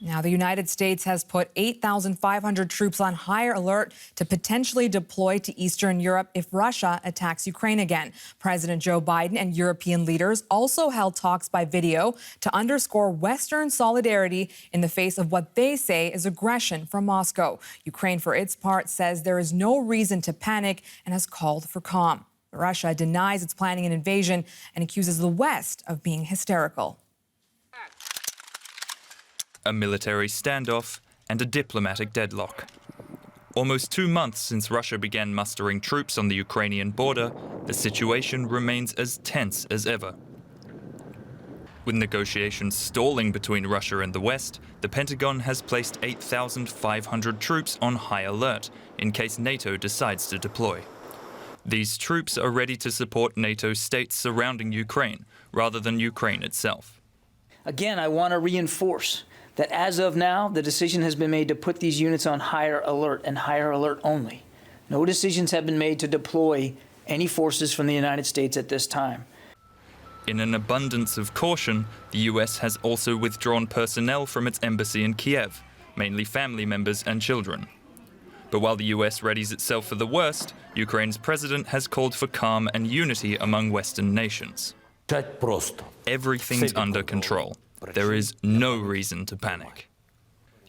Now, the United States has put 8,500 troops on higher alert to potentially deploy to Eastern Europe if Russia attacks Ukraine again. President Joe Biden and European leaders also held talks by video to underscore Western solidarity in the face of what they say is aggression from Moscow. Ukraine, for its part, says there is no reason to panic and has called for calm. Russia denies it's planning an invasion and accuses the West of being hysterical. A military standoff and a diplomatic deadlock. Almost 2 months since Russia began mustering troops on the Ukrainian border, the situation remains as tense as ever. With negotiations stalling between Russia and the West, the Pentagon has placed 8,500 troops on high alert in case NATO decides to deploy. These troops are ready to support NATO states surrounding Ukraine, rather than Ukraine itself. Again, I want to reinforce that as of now, the decision has been made to put these units on higher alert and higher alert only. No decisions have been made to deploy any forces from the United States at this time. In an abundance of caution, the US has also withdrawn personnel from its embassy in Kiev, mainly family members and children. But while the US readies itself for the worst, Ukraine's president has called for calm and unity among Western nations. Everything's under control. There is no reason to panic.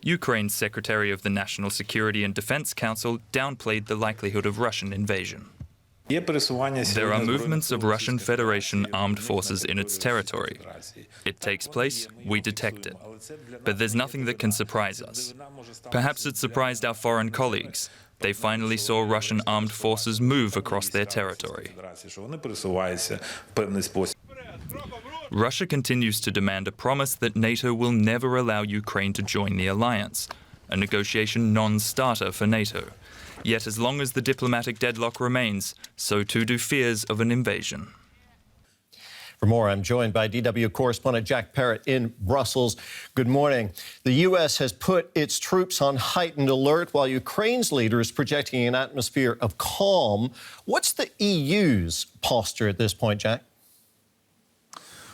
Ukraine's Secretary of the National Security and Defense Council downplayed the likelihood of Russian invasion. There are movements of Russian Federation armed forces in its territory. It takes place, we detect it. But there's nothing that can surprise us. Perhaps it surprised our foreign colleagues. They finally saw Russian armed forces move across their territory. Russia continues to demand a promise that NATO will never allow Ukraine to join the alliance, a negotiation non-starter for NATO. Yet as long as the diplomatic deadlock remains, so too do fears of an invasion. For more, I'm joined by DW correspondent Jack Parrott in Brussels. Good morning. The U.S. has put its troops on heightened alert while Ukraine's leader is projecting an atmosphere of calm. What's the EU's posture at this point, Jack?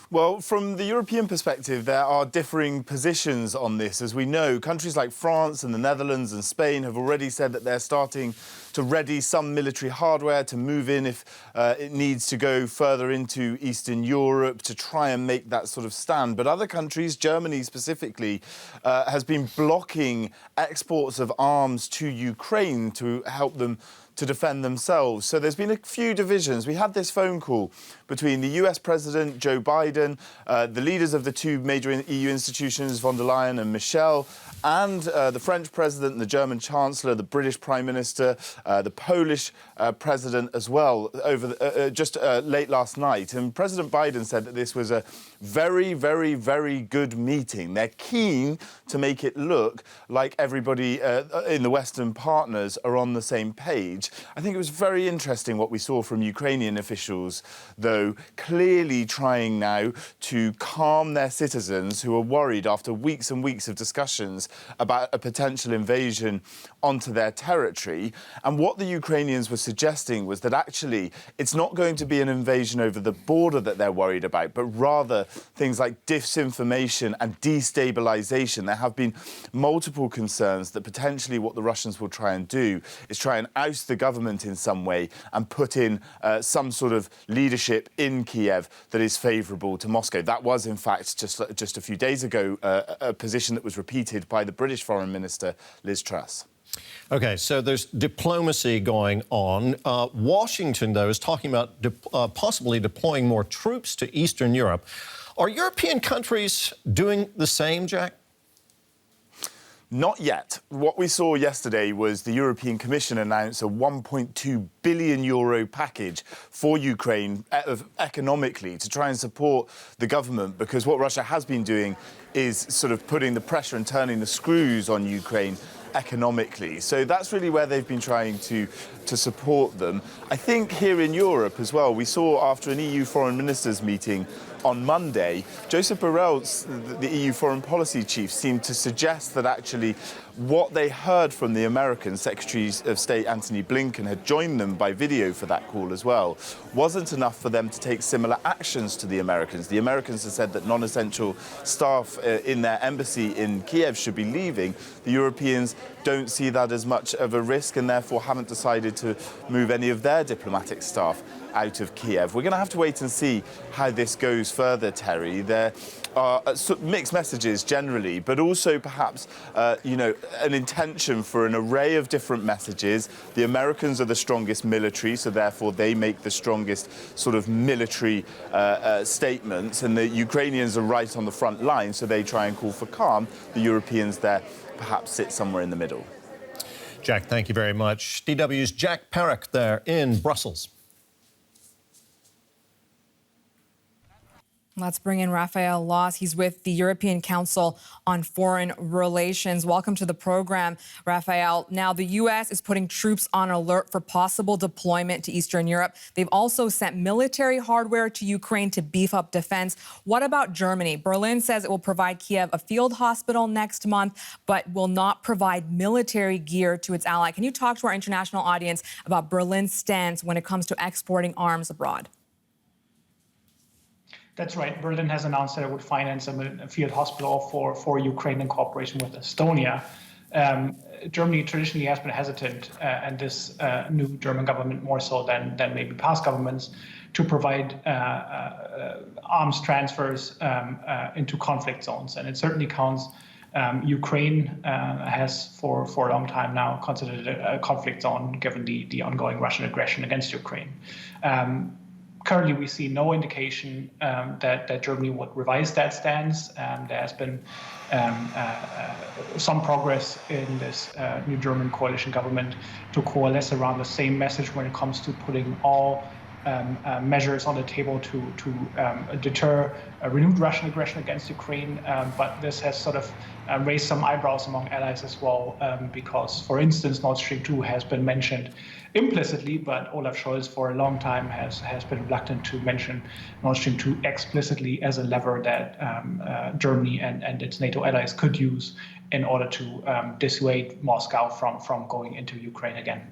Well, from the European perspective, there are differing positions on this. As we know, countries like France and the Netherlands and Spain have already said that they're starting to ready some military hardware to move in if it needs to go further into Eastern Europe to try and make that sort of stand. But other countries, Germany specifically, has been blocking exports of arms to Ukraine to help them to defend themselves. So there's been a few divisions. We had this phone call between the US President, Joe Biden, the leaders of the two major EU institutions, von der Leyen and Michel, and the French President, the German Chancellor, the British Prime Minister, the Polish President as well, over just late last night. And President Biden said that this was a very, very, very good meeting. They're keen to make it look like everybody in the Western partners are on the same page. I think it was very interesting what we saw from Ukrainian officials, though, clearly trying now to calm their citizens who are worried after weeks and weeks of discussions about a potential invasion onto their territory. And what the Ukrainians were suggesting was that actually it's not going to be an invasion over the border that they're worried about, but rather things like disinformation and destabilization. There have been multiple concerns that potentially what the Russians will try and do is try and oust the government in some way and put in some sort of leadership in Kiev that is favourable to Moscow. That was, in fact, just a few days ago, a position that was repeated by the British Foreign Minister, Liz Truss. OK, so there's diplomacy going on. Washington, though, is talking about possibly deploying more troops to Eastern Europe. Are European countries doing the same, Jack? Not yet. What we saw yesterday was the European Commission announce a €1.2 billion package for Ukraine economically to try and support the government, because what Russia has been doing is sort of putting the pressure and turning the screws on Ukraine economically. So that's really where they've been trying to support them. I think here in Europe as well, we saw after an EU foreign ministers meeting on Monday, Joseph Borrell, the EU foreign policy chief, seemed to suggest that actually what they heard from the American Secretary of State Antony Blinken had joined them by video for that call as well, wasn't enough for them to take similar actions to the Americans. The Americans have said that non-essential staff in their embassy in Kiev should be leaving. The Europeans don't see that as much of a risk and therefore haven't decided to move any of their diplomatic staff out of Kiev. We're going to have to wait and see how this goes further, Terry. There are mixed messages generally, but also perhaps, an intention for an array of different messages. The Americans are the strongest military, so therefore they make the strongest sort of military statements, and the Ukrainians are right on the front line, so they try and call for calm. The Europeans there perhaps sit somewhere in the middle. Jack, thank you very much. DW's Jack Perrick there in Brussels. Let's bring in Raphael Loss. He's with the European Council on Foreign Relations. Welcome to the program, Raphael. Now, the U.S. is putting troops on alert for possible deployment to Eastern Europe. They've also sent military hardware to Ukraine to beef up defense. What about Germany? Berlin says it will provide Kiev a field hospital next month, but will not provide military gear to its ally. Can you talk to our international audience about Berlin's stance when it comes to exporting arms abroad? That's right. Berlin has announced that it would finance a field hospital for Ukraine in cooperation with Estonia. Germany traditionally has been hesitant, and this new German government more so than maybe past governments, to provide arms transfers into conflict zones. And it certainly counts. Ukraine has for a long time now considered it a conflict zone, given the ongoing Russian aggression against Ukraine. Currently, we see no indication that Germany would revise that stance. There has been some progress in this new German coalition government to coalesce around the same message when it comes to putting all measures on the table to deter a renewed Russian aggression against Ukraine. But this has sort of raised some eyebrows among allies as well, because, for instance, Nord Stream 2 has been mentioned implicitly, but Olaf Scholz for a long time has been reluctant to mention Nord Stream 2 explicitly as a lever that Germany and its NATO allies could use in order to dissuade Moscow from going into Ukraine again.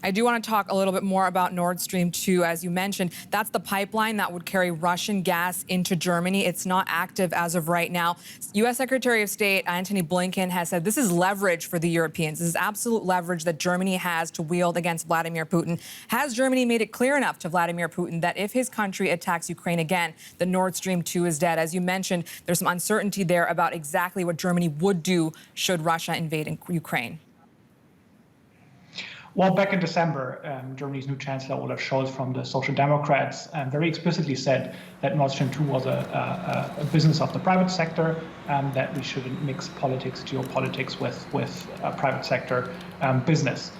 I do want to talk a little bit more about Nord Stream 2. As you mentioned, that's the pipeline that would carry Russian gas into Germany. It's not active as of right now. U.S. Secretary of State Antony Blinken has said this is leverage for the Europeans. This is absolute leverage that Germany has to wield against Vladimir Putin. Has Germany made it clear enough to Vladimir Putin that if his country attacks Ukraine again, the Nord Stream 2 is dead? As you mentioned, there's some uncertainty there about exactly what Germany would do should Russia invade Ukraine. Well, back in December, Germany's new Chancellor Olaf Scholz from the Social Democrats very explicitly said that Nord Stream 2 was a business of the private sector, that we shouldn't mix politics, geopolitics with private sector business.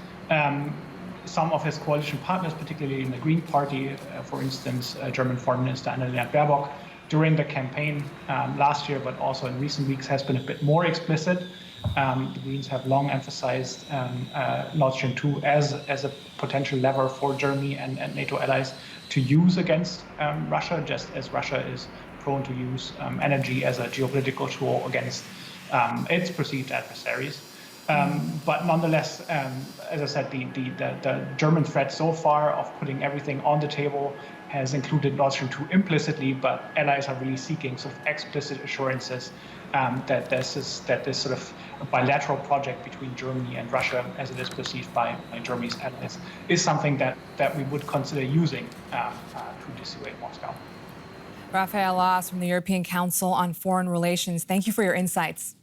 Some of his coalition partners, particularly in the Green Party, for instance, German Foreign Minister Annalena Baerbock, during the campaign last year, but also in recent weeks, has been a bit more explicit. The Greens have long emphasized Nord Stream 2 as a potential lever for Germany and NATO allies to use against Russia, just as Russia is prone to use energy as a geopolitical tool against its perceived adversaries. But nonetheless, as I said, the German threat so far of putting everything on the table has included Nord Stream 2 implicitly, but allies are really seeking sort of explicit assurances that this sort of bilateral project between Germany and Russia, as it is perceived by Germany's allies, is something that we would consider using to dissuade Moscow. Raphael Loss from the European Council on Foreign Relations, thank you for your insights.